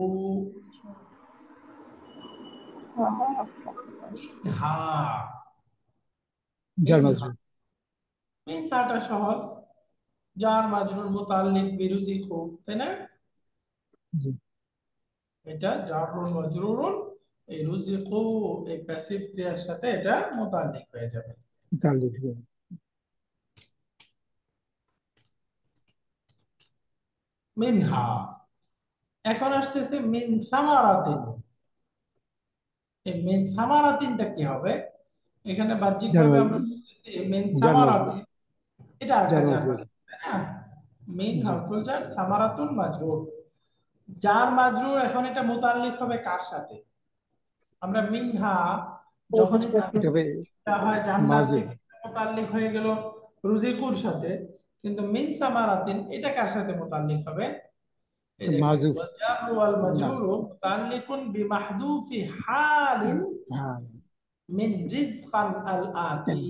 মিনহা, জার মিনহা, মাজরুর। মিনহাটা সহজ, জার মাজরুর মুতাল্লিক বিরুজিকু, তাই না? জি এটা জারুন মাজরুরুন, এই রুজিকু এই প্যাসিভ ক্রিয়ার সাথে এটা মুতাল্লিক হয়ে যাবে। তাল লিখে মিনহা। এখন আসতেছে মিন সামারাতিন। এই মিন সামারাতিনটা কি হবে? এখানে জার বাহ্যিকভাবে আমরা বুঝতেছি মিন জার মাজরুর। সামারাতিন, এটা আরেকটা জার জার মাজরুর। মাজরুর, তাই না? মিন জি হারফুল জার, সামারাতুন মাজরুর। জার মাজরুর এখন এটা মুতাল্লিক হবে কার সাথে? আমরা মিনহা যখনই এটা হবে দেওয়া হয় জান্নাত মাজুল। থেকে, মুতাল্লিক হয়ে গেল রুজিকুর সাথে, কিন্তু মিন সামারাতিন এটা কার সাথে মুতাল্লিক হবে? এই দেখেন, মাজুফ ওয়াল জারু ওয়াল না মাজরুরু মুতাল্লিকুন বিমাহদুফি হালিন হ্যাঁ মিন রিজকান আল আতি।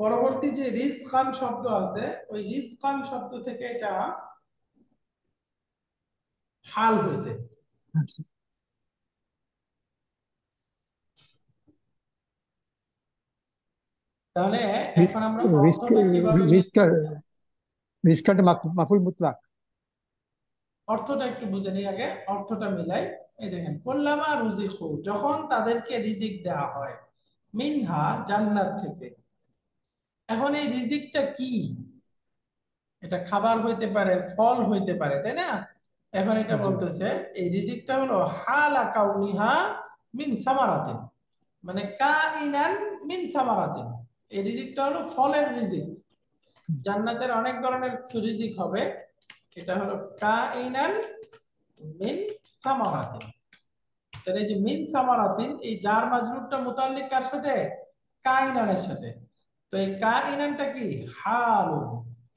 পরবর্তী যে রিজকান শব্দ আছে, ওই রিজকান শব্দ থেকে এটা হাল হয়েছে। আচ্ছা। তাহলে রিস্ক এখন আমরা রিস্ক অর্থটা কিভাবে রিস্ক রিস্কার্ড মাফুল মুতলাক। অর্থটা একটু বুঝে নিই আগে, অর্থটা মিলাই। এই দেখেন, কুল্লামা রুজিকু, যখন তাদেরকে রিজিক দেওয়া হয়, মিনহা জান্নাত থেকে। এখন এই রিজিকটা কি? এটা খাবার হইতে পারে, ফল হইতে পারে, তাই না? এখন এটা জি বলতেছে এই রিজিকটা হলো হালা কাউনিহা মিন সামারাতিন, মানে কাইনান মিন সামারাতিন। এই রিজিকটা হলো ফলের রিজিক। জান্নাতের অনেক ধরনের রিজিক হবে, এটা হলো কাইনান মিন সামারাতিন। তাহলে এই যে মিন সামারাতিন, এই জার মাজরুরটা মুতাল্লিক কার সাথে? কাইনানের সাথে। তো এই কাইনানটা কি? হাল,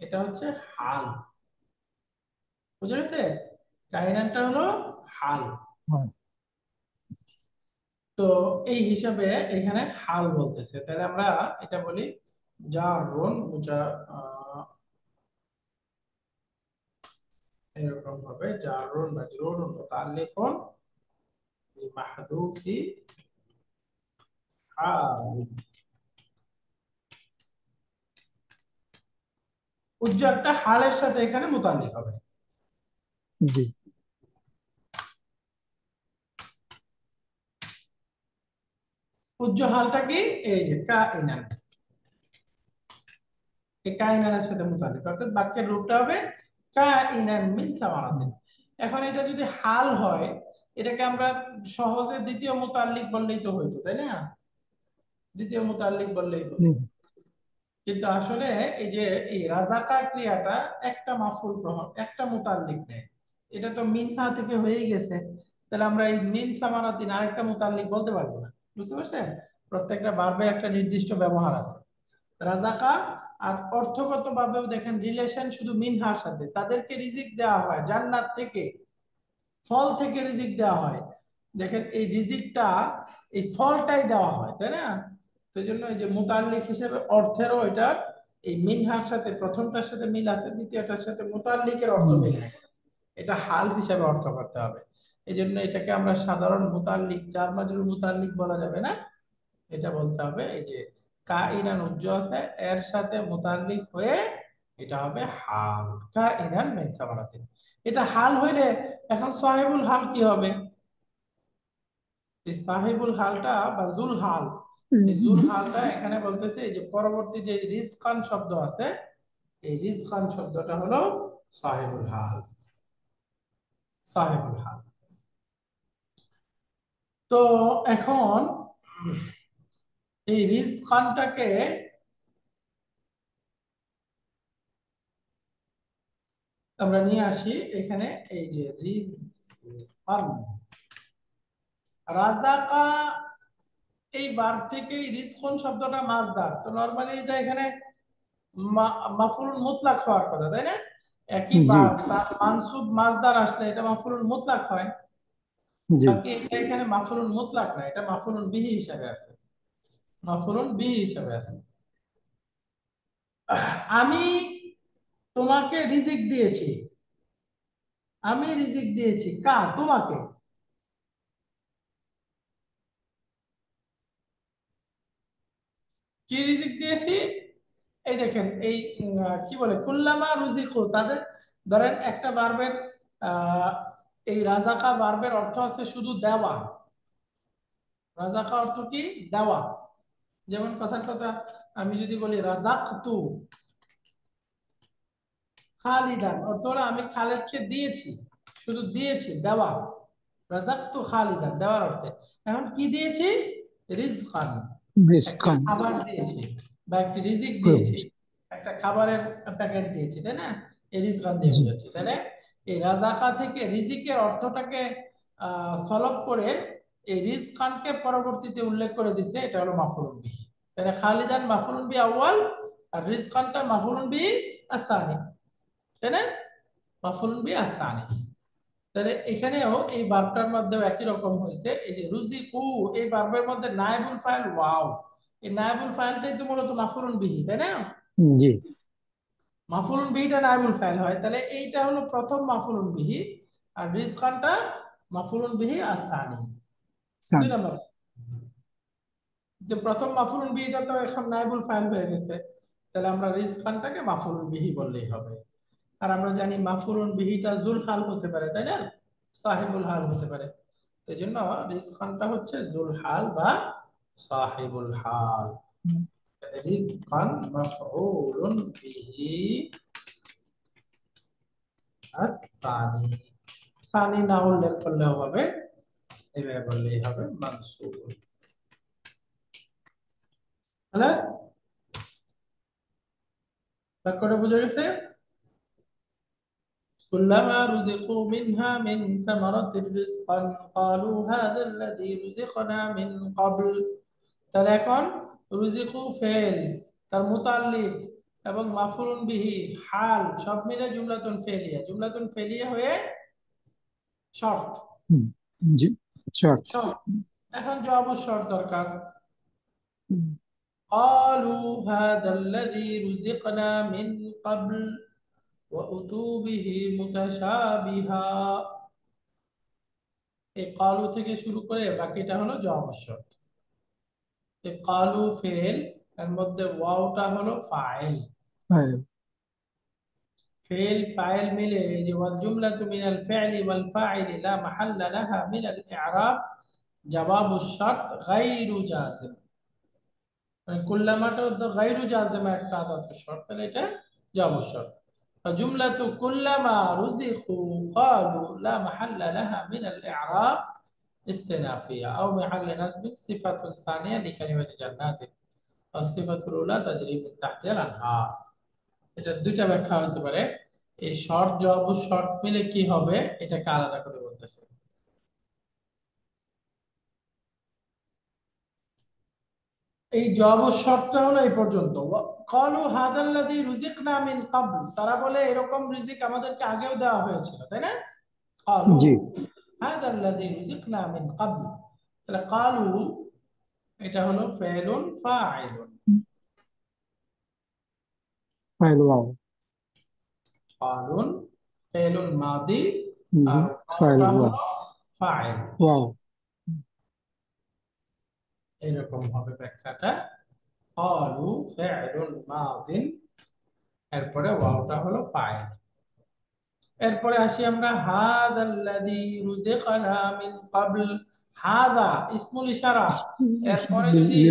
এটা হচ্ছে হাল। বুঝা গেছে? কাইনানটা হলো হাল। হ্যাঁ তো এই হিসাবে এখানে হাল বলতেছে, তাহলে আমরা এটা বলি জারুন এরকম ভাবে জারুন মাজরুরুন মুতাল্লিকুন বিমাহযুফি হাল। উজ্জারটা হালের সাথে এখানে মুতাল্লিক হবে। জি উজ্জ হালটা কি? এই যে কাইনান, এই কাইনানের সাথে মুতাল্লিক, অর্থাৎ বাক্যের রূপটা হবে কাইনান মিন সামারাতিন। এখন এটা যদি হাল হয়, এটাকে আমরা সহজে দ্বিতীয় মুতাল্লিক বললেই তো হইতো, তাই না? দ্বিতীয় মুতাল্লিক বললেই হতো। কিন্তু আসলে এই যে এই রাজাকা ক্রিয়াটা একটা মাফুল গ্রহণ, একটা মুতাল্লিক নেয়। এটা তো মিনহা থেকে হয়েই গেছে, তাহলে আমরা এই মিন সামারাতিন আরেকটা মুতাল্লিক বলতে পারবো না। বুঝতে পারছেন? প্রত্যেকটা ভার্বের একটা নির্দিষ্ট ব্যবহার আছে। রাজাকা আর অর্থগত ভাবেও দেখেন রিলেশন শুধু মিনহার সাথে, তাদেরকে রিজিক দেওয়া হয় জান্নাত থেকে, ফল থেকে রিজিক দেওয়া হয়। দেখেন এই রিজিকটা এই ফলটাই দেওয়া হয়, তাই না? তো জন্য এই যে মুতাল্লিক হিসেবে অর্থেরও এটা এই মিনহার সাথে প্রথমটার সাথে মিল আছে, দ্বিতীয়টার সাথে মুতাল্লিকের অর্থ মিল নেই, এটা হাল হিসাবে অর্থ করতে হবে। এই জন্য এটাকে আমরা সাধারণ মুতাল্লিক জার মাজরুর মুতাল্লিক বলা যাবে না, এটা বলতে হবে এই যে কাইনান উজ্জ আছে এর সাথে মুতাল্লিক হয়ে এটা হবে হাল, কাইনান মিন সামারাতিন। এটা হাল হইলে এখন সাহিবুল হাল কি হবে? এই সাহিবুল হালটা বা জুল হাল, এই জুল হালটা এখানে বলতেছে এই যে পরবর্তী যে রিজকান শব্দ আছে, এই রিজকান শব্দটা হলো সাহিবুল হাল, সাহিবুল হাল। তো এখন এই রিজকানটাকে আমরা নিয়ে আসি এখানে, এই যে রিজকান, রাজাকা এই ভার্ব থেকেই রিজকুন শব্দটা মাসদার, তো নরমালি এটা এখানে মাফউলুল মুতলাক হওয়ার কথা, তাই না? একই জি ভার্ব তার মানসুব মাসদার আসলে এটা মাফউলুল মুতলাক হয়, জি বাকি এটা এখানে মাফউলুল মুতলাক না, এটা মাফউলুন বিহি হিসাবে আছে, মাফউলুন বিহি হিসাবে আছে। আমি তোমাকে রিজিক দিয়েছি, আমি রিজিক দিয়েছি তোমাকে। কি রিজিক দিয়েছি? এই দেখেন এই কি বলে কুল্লামা রুজিকু, তাদের ধরেন একটা ভার্বের এই রাজাকা ভার্বের অর্থ আছে শুধু দেওয়া। রাজাকা অর্থ কি? দেওয়া। যেমন কথার কথা আমি যদি বলি রাজাকতু খালিদান, অর্থ হলো আমি খালেদকে দিয়েছি, শুধু দিয়েছি, দেওয়া। রাজাকতু খালিদান দেওয়ার অর্থে। এখন কি দিয়েছি? রিজকান, একটি রিজকান খাবার দিয়েছি বা একটি রিজিক দিয়েছি, একটা খাবারের প্যাকেট দিয়েছি, তাই না? এই রিজকান দিয়ে জি বোঝাচ্ছি। তাহলে এই রাজাকা থেকে রিজিকের অর্থটাকে সলব করে এই রিজকানকে পরবর্তীতে উল্লেখ করে দিছে, এটা হলো মাফউলুন বিহি। তাহলে খালিদান মাফউলুন বিহি আউয়াল আর রিজকানটা মাফউলুন বিহি আসানি, তাই না? মাফউলুন বিহি আসানি। তাহলে এখানেও এই ভার্বটার মধ্যেও একই রকম হয়েছে, এই যে রুজিকু এই ভার্বের মধ্যে নায়েবুল ফাইল ওয়াও, এই নায়েবুল ফাইলটাই তো মূলত মাফউলুন বিহি, তাই না? জি মাফউলুন বিহিটা নায়েবুল ফাইল হয়, তাহলে এইটা হলো প্রথম মাফউলুন বিহি আর রিজকানটা মাফউলুন বিহি আসানি, দুই নম্বর। যে প্রথম মাফউলুন বিহিটা তো এখন নায়েবুল ফাইল হয়ে গেছে, তাহলে আমরা রিজকানটাকে মাফউলুন বিহি বললেই হবে। আর আমরা জানি মাফউলুন বিহিটা জুল হাল হতে পারে, তাই না? সাহিবুল হাল হতে পারে, এই জন্য রিজকানটা হচ্ছে জুল হাল বা সাহিবুল হাল। রিজকান মাফউলুন বিহি আস-সানি, সানি না উল্লেখ করলেও হবে, এভাবে বললেই হবে মানসুব। খালাস, বাক্যটা বুঝে গেছে? كلما رزقوا منها من ثمرة رزقا قالوا هذا الذي رزقنا من قبل। তাহলে এখন রুজিকু ফেল, তার মুতাল্লিক এবং মাফউলুন বিহি হাল সব মিলে জুমলাতুন ফেলিয়া হয়ে শর্ত। জি শর্ট শর্ত, এখন জবাব শর্ত দরকার। قالوا هذا الذي رزقنا من قبل وأتوا به متشابها। এই কালু থেকে শুরু করে বাকিটা হলো জবাব শর্ত। এই কালু ফেল, এর মধ্যে ওয়াওটা হলো ফাইল, ফেল ফাইল মিলে যে ওয়াল জুমলাতু মিনাল ফি'লি ওয়াল ফাইলি লা মাহাল্লা লাহা মিনাল ই'রাব জবাবুশ শর্ত গায়রু জাযিম। মানে কুল্লামাটা তো গায়রু জাযিম একটা আদাত শর্ত, তাহলে এটা জবাবুশ শর্ত। فجملة كلما رزقوا قالوا لا محل لها من الإعراب استئنافية أو محل نصب صفة ثانية لكلمة جنات والصفة الأولى تجري من تحتها الأنهار। এটা দুইটা ব্যাখ্যা হতে পারে। এই শর্ট জব ও শর্ট মিলে কি হবে এটাকে আলাদা করে বলতেছে। এই জব ও শর্টটা হলো এই পর্যন্ত। ক্বালু হাদাল্লাযী রুজিকনা মিন ক্বাবল, তারা বলে এরকম রিজিক আমাদেরকে আগেও দেওয়া হয়েছিল, তাই না? ক্বালু জি হাদাল্লাযী রুজিকনা মিন ক্বাবল, তাহলে ক্বালু এটা হলো ফাইলুন ফাইলুন। ফাইল ওয়াও ক্বালুন ফাইলুন মাদি আর ফাইল ওয়াওটা ওয়াও হলো ফাইল। ওয়াও এরকম হবে ব্যাখ্যাটা। ক্বালু ফাইলুন মাদিন, এরপরে ওয়াওটা হলো ফাইল। এরপরে আসি আমরা হাদাল্লাযী রুজিকনা মিন ক্বাবল। হাদা ইসমুল ইশারা, এরপরে যদি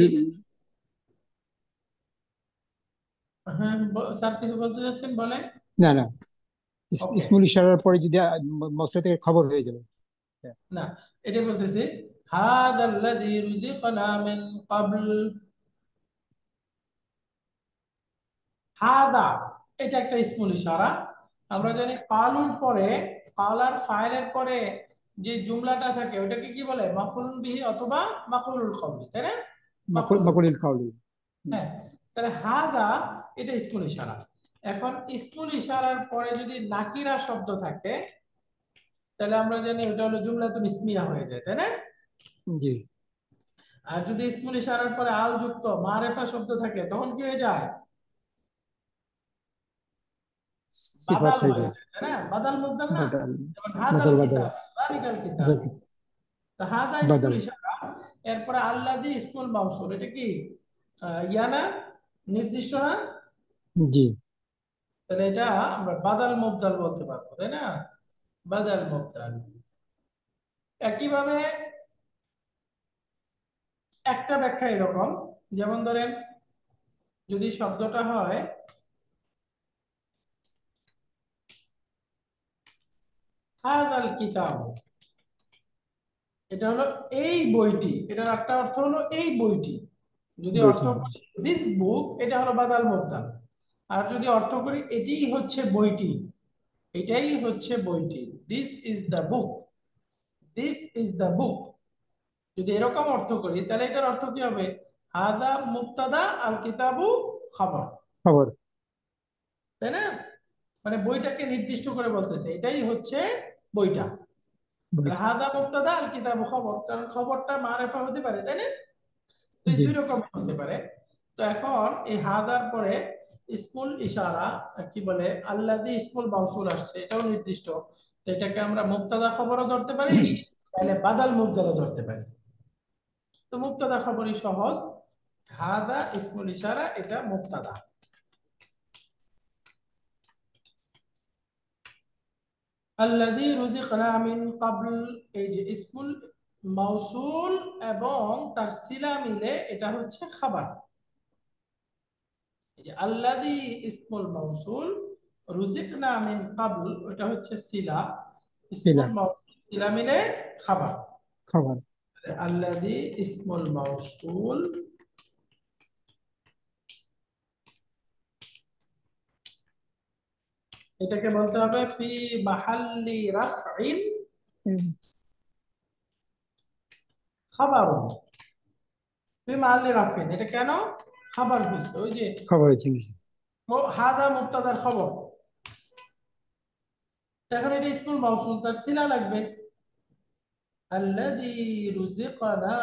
হ্যাঁ স্যার কিছু বলতে যাচ্ছেন বলেন। না না ওকে, ইসমুল ইশারার পরে যদি মসলা থেকে খবর হয়ে যাবে। না এটা বলতেছে হাদাল্লাযী রুজিকনা মিন ক্বাবল। হাদা এটা একটা ইসমুল ইশারা। আমরা জানি কালুর পরে, কালার ফাইলের পরে যে জুমলাটা থাকে ওটাকে কি বলে? মাফউলুন বিহি অথবা মাফউলুল কওলি, তাই না? মাফউলুল, মাকুলিল কাউলি। হ্যাঁ। তাহলে হাদা এটা ইসমুল ইশারা। এখন ইসমুল ইশারার পরে যদি নাকিরা শব্দ থাকে তাহলে আমরা জানি ওটা হলো জুমলাতুন ইসমিয়া হয়ে যায়, তাই না? জি আর যদি ইসমুল ইশারার পরে আল যুক্ত মারেফা শব্দ থাকে তখন কি হয়ে যায়? সিফাত বাদাল হয়ে হয়ে যায়। যায়, তাই না? বাদাল মুবদাল না। বাদাল যেমন হাদাল বাদাল বাদাল কিতাব, যালিকাল কিতাব। তো হাদা ইসমুল বাদাল ইশারা, এরপরে আল্লাযী ইসমুল মাউসুল, এটা কি ইয়ানা নির্দিষ্ট না? জি তাহলে এটা আমরা বাদাল মুবদাল বলতে পারবো, তাই না? বাদাল মুবদাল। একইভাবে একটা ব্যাখ্যা এরকম, যেমন ধরেন যদি শব্দটা হয় হাদাল কিতাব, এটা হলো এই বইটি, এটার একটা অর্থ হলো এই বইটি। যদি অর্থ বইটি করি দিস বুক, এটা হলো বাদাল মুবদাল। আর যদি অর্থ করি এটিই হচ্ছে বইটি, এটাই হচ্ছে বইটি, this is the book, this is the book. যদি এরকম অর্থ করি তাহলে এটার অর্থ কি হবে? হাদা মুবতাদা আল কিতাবু খবর, খবর তাই না? মানে বইটাকে নির্দিষ্ট করে বলতেছে এটাই হচ্ছে বইটা। তাহলে বইটি। হাদা মুবতাদা আল কিতাবু খবর, কারণ খবরটা মারেফা হতে পারে, তাই না? তো এই জি দুই রকম হতে পারে। তো এখন এই হাদার পরে ইসমুল ইশারা কি বলে আল্লাযী ইসমুল মাউসুল আসছে, এটাও নির্দিষ্ট। তো এটাকে আমরা মুবতাদা খবরও ধরতে পারি, তাহলে বাদাল মুবদালও ধরতে পারি। তো মুবতাদা খবরই সহজ। হাদা ইসমুল ইশারা, এটা মুবতাদা। আল্লাযী রুজিকনা মিন ক্বাবল, এই যে ইসমুল মাউসুল এবং তার সিলা মিলে এটা হচ্ছে খাবার। এই যে আল্লাযী ইসমুল মাউসুল, রুজিকনা মিন ক্বাবল এটা হচ্ছে সিলা, সিলা ইসমুল মাউসুল সিলা মিলে খাবার। খবর আল্লাযী ইসমুল মাউসুল, এটাকে বলতে হবে ফি মাহাল্লি রাফইন খাবারুন। ফি মাহাল্লি রাফইন, এটা কেন খাবার হয়েছে? ওই যে খবর জিনিস হাদা মুবতাদার খবর, এখন এটা ইসমুল মাউসুল, তার সিলা লাগবে আল্লাযী রুজিকনা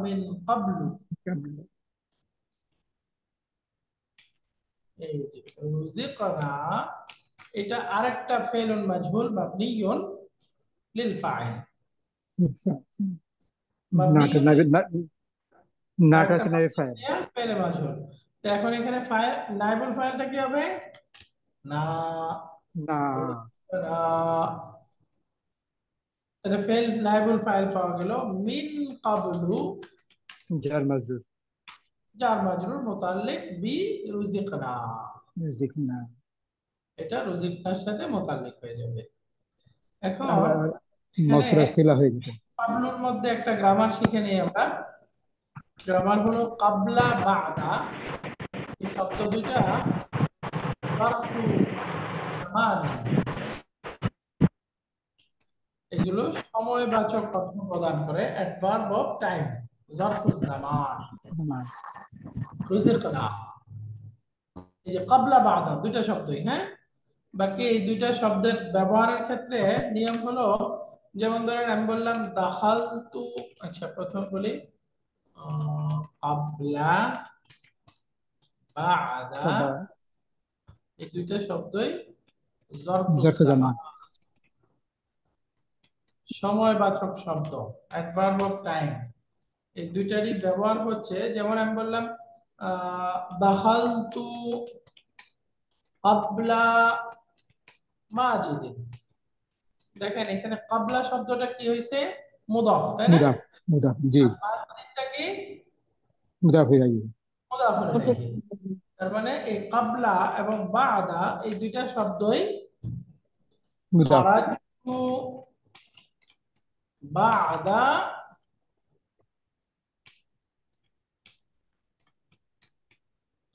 মিন ক্বাবলু। এই যে রুজিকনা, এটা আরেকটা ফেলুন মাজহুল মাবনিয়ুন লিল ফাইল, নাটা মাবনিয়ুন নাটা আরেকটা আছে নাইবে ফাইল ফেলে মাজহুল। তো এখন এখানে ফাইল নাইবুল ফাইলটা কি হবে? না, না না, এটা ফেল নাইবুল ফাইল পাওয়া গেল মিন ক্বাবলু, জার মাজরুর যার মাজরুর মুতাল্লিক বি রুজিকনা, মিউজিক না এটা রুজিকনার সাথে মুতাল্লিক হয়ে যাবে। এখন আর এখানে মসরা সিলা হয়ে যেত। ক্বাবলুর মধ্যে একটা গ্রামার শিখে নিই আমরা। গ্রামার হলো কাবলা বাদা, এই শব্দ দুইটা মারফু জামান, এগুলো সময়বাচক অর্থ প্রদান করে। অ্যাডভার্ব অফ টাইম, জারফুজ জামান, জামান। রুজিকনা। এই যে ক্বাবলা বাদা দুইটা শব্দই, হ্যাঁ। বাকি এই দুইটা শব্দের ব্যবহারের ক্ষেত্রে নিয়ম হলো, যেমন ধরেন আমি বললাম দাখালতু, আচ্ছা প্রথম বলি ক্বাবলা বাদা, তারপর এই দুইটা শব্দই জারফুজ জারফে জামান, জামান। সময়বাচক শব্দ, অ্যাডভার্ব অফ টাইম। এই দুইটারই ব্যবহার হচ্ছে, যেমন আমি বললাম দাখালতু ক্বাবলা মাজিদিন। দেখেন এখানে ক্বাবলা শব্দটা কি হয়েছে? মুদাফ, তাই না? মুদাফ, মুদাফ, জি, আর মাজিদিনটা কি? মুদাফ ইলাইহি। মুদাফ ইলাইহি। তার মানে এই ক্বাবলা এবং বাদা এই দুইটা শব্দই মুদাফ, খারাজতু বাদা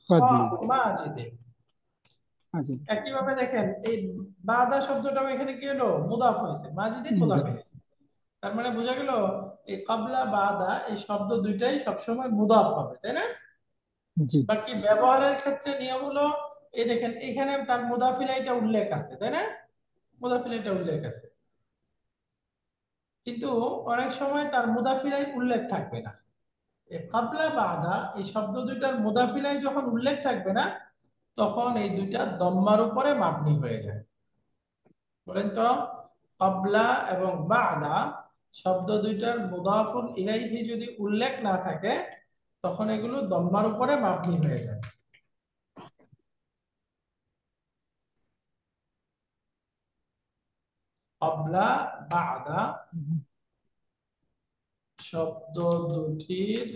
ফাদলি, মাজিদিন। আচ্ছা, একইভাবে দেখেন এই বাদা শব্দটাও এখানে কি হলো? মুদাফ হয়েছে, মাজিদিন মুদাফ মুদাফ, হয়েছে। তার মানে বোঝা গেল এই ক্বাবলা বাদা এই শব্দ দুইটাই সবসময় মুদাফ হবে, তাই না? জি, বাকি ব্যবহারের ক্ষেত্রে নিয়ম হলো, এই দেখেন এখানে তার মুদাফ ইলাইহিটা উল্লেখ আছে, তাই না? মুদাফ ইলাইহিটা উল্লেখ আছে, কিন্তু অনেক সময় তার মুদাফ ইলাইহি উল্লেখ থাকবে না। এই ক্বাবলা বাদা এই শব্দ দুইটার মুদাফ ইলাইহি যখন উল্লেখ থাকবে না, তখন এই দুইটা দম্মার উপরে মাবনি হয়ে যায়। বলেন তো, ক্বাবলা এবং বাদা শব্দ দুইটার মুদাফুন ইলাইহি যদি উল্লেখ না থাকে, তখন এগুলো দম্মার উপরে মাবনি হয়ে যায়। ক্বাবলা বাদা শব্দ দুটির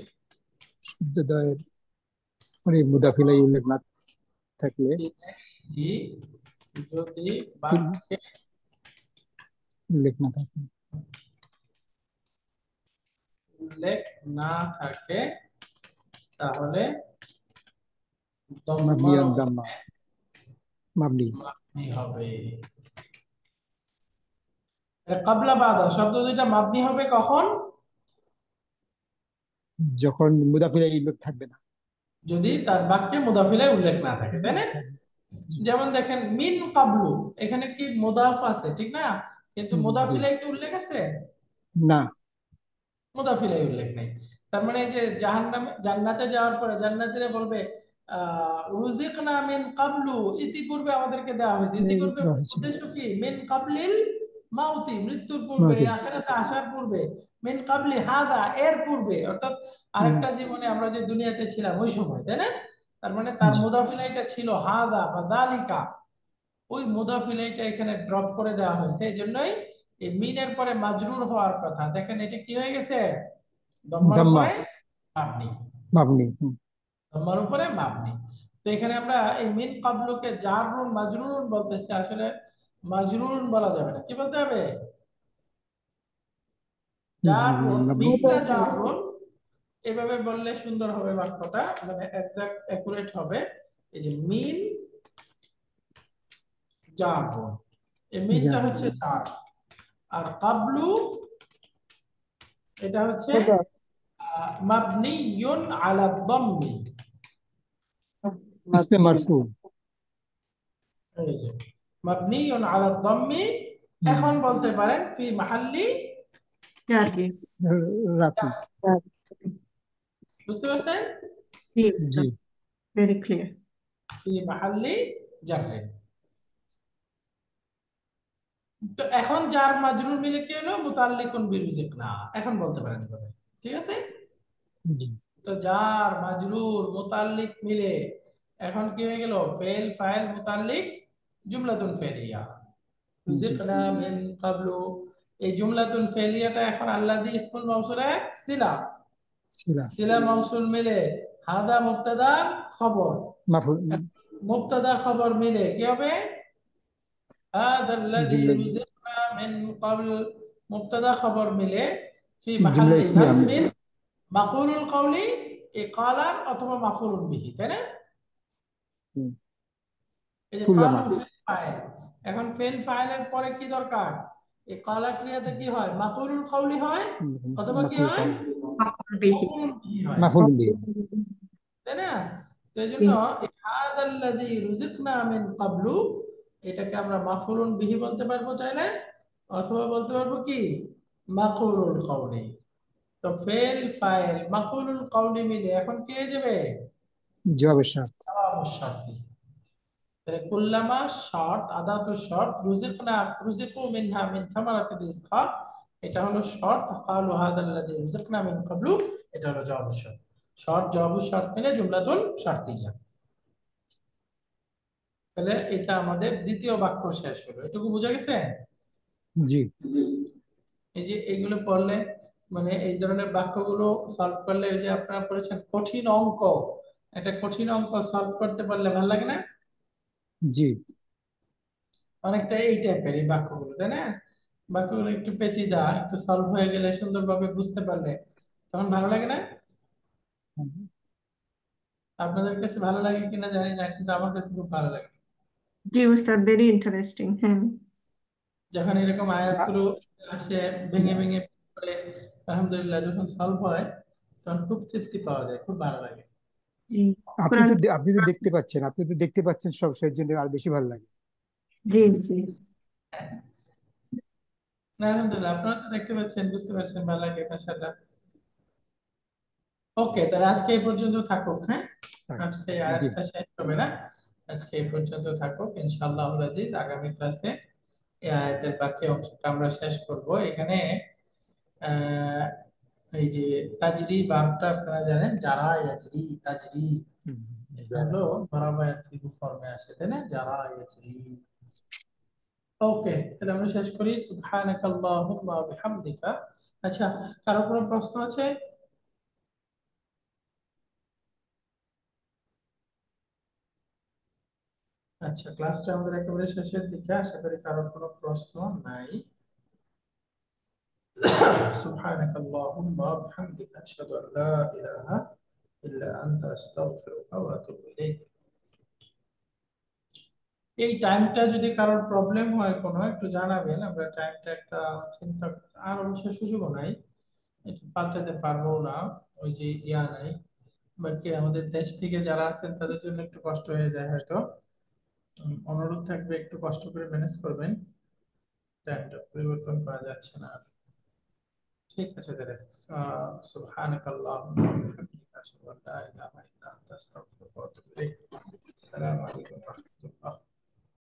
শব্দদ্বয়ের মানে মুদাফ ইলাইহি উল্লেখ না থাকলে, ইলাইহি যদি বাক্যে উল্লেখ না থাকে, উল্লেখ না থাকে, তাহলে মাবনি দম্মার আন উপরে দাম্মা, মাবনি, মাবনি হবে। ক্বাবলা বাদা শব্দ দুইটা মাবনি হবে কখন? যখন মুদাফ ইলাইহি উল্লেখ থাকবে না, যদি তার বাক্যে মুদাফ ইলাইহি উল্লেখ না থাকে, তাই না? যেমন দেখেন মিন কাবলু, এখানে কি মুদাফ আছে, ঠিক না? কিন্তু মুদাফ জি, ইলাইহি কি উল্লেখ আছে? না, মুদাফ ইলাইহি উল্লেখ নেই। তার মানে এই যে জাহান্নামে জান্নাতে যাওয়ার পরে জান্নাতীরা বলবে রুজিকনা মিন কাবলু, ইতিপূর্বে আমাদেরকে দেওয়া হয়েছে। ইতিপূর্বে উদ্দেশ্য কি? মিন কাবলিল মাউতি, মৃত্যুর পূর্বে, মাউতি, আখিরাতে আসার পূর্বে। মিন কাবলি হাদা, এর পূর্বে, অর্থাৎ আরেকটা জীবনে আমরা যে দুনিয়াতে ছিলাম ওই সময়, তাই না? তার মানে তার জি, মুদাফ ইলাইহিটা ছিল হাদা বা দালিকা, ওই মুদাফ ইলাইহিটা এখানে ড্রপ করে দেওয়া হয়েছে। এই জন্যই এই মিনের পরে মাজরুর হওয়ার কথা। দেখেন এটা কি হয়ে গেছে? দম্মার দাম্মা, উপরে মাবনি, মাবনি, দম্মার উপরে মাবনি। তো এখানে আমরা এই মিন কাবলুকে জাররুন মাজরুরুন বলতেছি, আসলে মাজরুরুন বলা যাবে না, কি বলতে হবে? জাররুন, মাবনি, মিনটা জাররুন, এভাবে বললে সুন্দর হবে বাক্যটা, মানে এক্সাক্ট অ্যাকুরেট হবে। এই যে মিন জাররুন, এই মিনটা জার, হচ্ছে জার, আর কাবলু এটা হচ্ছে মাবনিয়ুন আলা দাম্মি। ইসমে মারফু, এই যে মাবনিয়ুন আলা দাম্মি। এখন বলতে পারেন ফি মাহাল্লি জাররি। রাফি, বুঝতে পারছেন? জি, জি, ভেরি ক্লিয়ার। ফি মাহাল্লি জাররি। তো এখন জার মাজরুর মিলে কি হলো? মুতাল্লিকুন বিরুজিকনা। এখন বলতে পারেন এভাবে, ঠিক আছে? জি, তো জার মাজরুর মুতাল্লিক মিলে এখন কি হয়ে গেল? ফেল ফাইল মুতাল্লিক জুমলাতুন ফেলিয়া। জি, রুজিকনা মিন ক্বাবলু, এই জুমলাতুন ফেলিয়াটা এখন আল্লাযী ইসমুল মাউসুলের সিলা, সিলা, সিলা মাউসুল মিলে হাদা মুবতাদার খবর, মাফুল, মুবতাদা খবর মিলে কি হবে? হাদা আল্লাযী জুমলা, রুজিকনা মিন ক্বাবল, মুবতাদা খবর মিলে ফি জুমলা মাহাল্লি ইসমিয়া, নাসবিন মাকুলুল কওলি, এই কালার অথবা মাফুলুন বিহি, তাই না? এই যে কুল্লামা, কালু ফিল ফাইল, এখন ফেল ফাইলের পরে কি দরকার? এই কালা ক্রিয়াতে কি হয়? মাফউলুল কাউলি হয় অথবা কি মাফুল হয়? মাফউল বিহি। মাফউলুল বিহি হয়, মাফুল বিহি। তাই না? তো এই জি জন্য হাদাল্লাযী রুজিকনা মিন ক্বাবলু এটাকে আমরা মাফউলুন বিহি বলতে পারবো চাইলে, অথবা বলতে পারবো কি মাফউলুল কাউলি। তো ফেল ফাইল মাফউলুল কাউলি মিলে এখন কি হয়ে যাবে? জবাবের শর্ত। জবাবুশ শারতি। তাহলে কুল্লামা শর্ত আদাতুশ শর্ত রুজিকনা রুজিকু মিনহা মিন থামারাতির রিজকা, এটা হলো শর্ত। ক্বালু হাদাল্লাযী রুজিকনা মিন ক্বাবলু, এটা হলো জবাবুশ শর্ত। শর্ত জবাবুশ শর্ত মিলে জুমলাতুল শারতিয়া। তাহলে এটা আমাদের দ্বিতীয় বাক্য শেষ হলো। এটুকু বোঝা গেছে? জি এই যে এইগুলো পড়লে মানে এই ধরনের বাক্যগুলো সলভ করলে, ওই যে আপনারা পড়েছেন কঠিন অঙ্ক, একটা কঠিন অঙ্ক সলভ করতে পারলে ভালো লাগে না? জি অনেকটা এই টাইপের এই বাক্যগুলো, তাই না? বাক্যগুলো একটু পেঁচিদা, একটু সলভ হয়ে গেলে, সুন্দরভাবে বুঝতে পারলে তখন ভালো লাগে না? আপনাদের কাছে ভালো লাগে কিনা জানি না, কিন্তু আমার কাছে খুব ভালো লাগে জি উস্তাদ, ভেরি ইন্টারেস্টিং। হ্যাঁ যখন এরকম আয়াতগুলো আসে ভেঙে ভেঙে পড়ে, আলহামদুলিল্লাহ যখন সলভ হয় তখন খুব তৃপ্তি পাওয়া যায়, খুব ভালো লাগে। জি আপনি কোরআন। তো আপনি তো দেখতে পাচ্ছেন সব, সেই জন্য আর বেশি ভালো লাগে। জি জি না আলহামদুলিল্লাহ, আপনারা তো দেখতে পাচ্ছেন, বুঝতে পারছেন, ভালো লাগে মাশাআল্লাহ। ওকে, তাহলে আজকে এই পর্যন্ত থাকুক। হ্যাঁ, তাই। আজকে এই জি আয়াতটা শেষ হবে না, আজকে এই পর্যন্ত থাকুক। ইনশাআল্লাহুল আজিজ আগামী ক্লাসে এই আয়াতের বাকি অংশটা আমরা শেষ করব। এখানে আহ এই যে তাজরি ভার্বটা আপনারা জানেন, যারা ইয়াজরি তাজরি, এটা হলো ধারাবাহিক ফর্মে আসে, তাই না? যারা ইয়াজরি। ওকে, তাহলে আমরা শেষ করি। সুবহানাকাল্লাহুম্মা ওয়া বিহামদিকা। আচ্ছা, কারো কোনো প্রশ্ন আছে? আচ্ছা, ক্লাসটা আমাদের একেবারে শেষের দিকে, আশা করি কারোর কোনো প্রশ্ন নাই। সুবহানাকাল্লাহুম্মা ওয়া বিহামদিকা আশহাদু আল লা ইলাহা ইল্লা আনতা আস্তাগফিরুকা ওয়া আতুবু ইলাইক। এই টাইমটা যদি কারোর প্রবলেম হয় কোনো, একটু জানাবেন, আমরা টাইমটা একটা চিন্তা, আর অবশ্য সুযোগও নাই, এটা পাল্টাতে পারবো না, ওই যে ইয়া নাই। বাকি আমাদের দেশ থেকে যারা আছেন তাদের জন্য একটু কষ্ট হয়ে যায় হয়তো। অনুরোধ থাকবে একটু কষ্ট করে ম্যানেজ করবেন, টাইমটা পরিবর্তন করা যাচ্ছে না আর। ঠিক আছে তাহলে, সুবহানাকাল্লাহুম্মা ওয়া বিহামদিকা আশহাদু আল লা ইলাহা ইল্লা আনতা আস্তাগফিরুকা ওয়া আতুবু ইলাইক। আসসালামু আলাইকুম ওয়া রাহমাতুল্লাহ।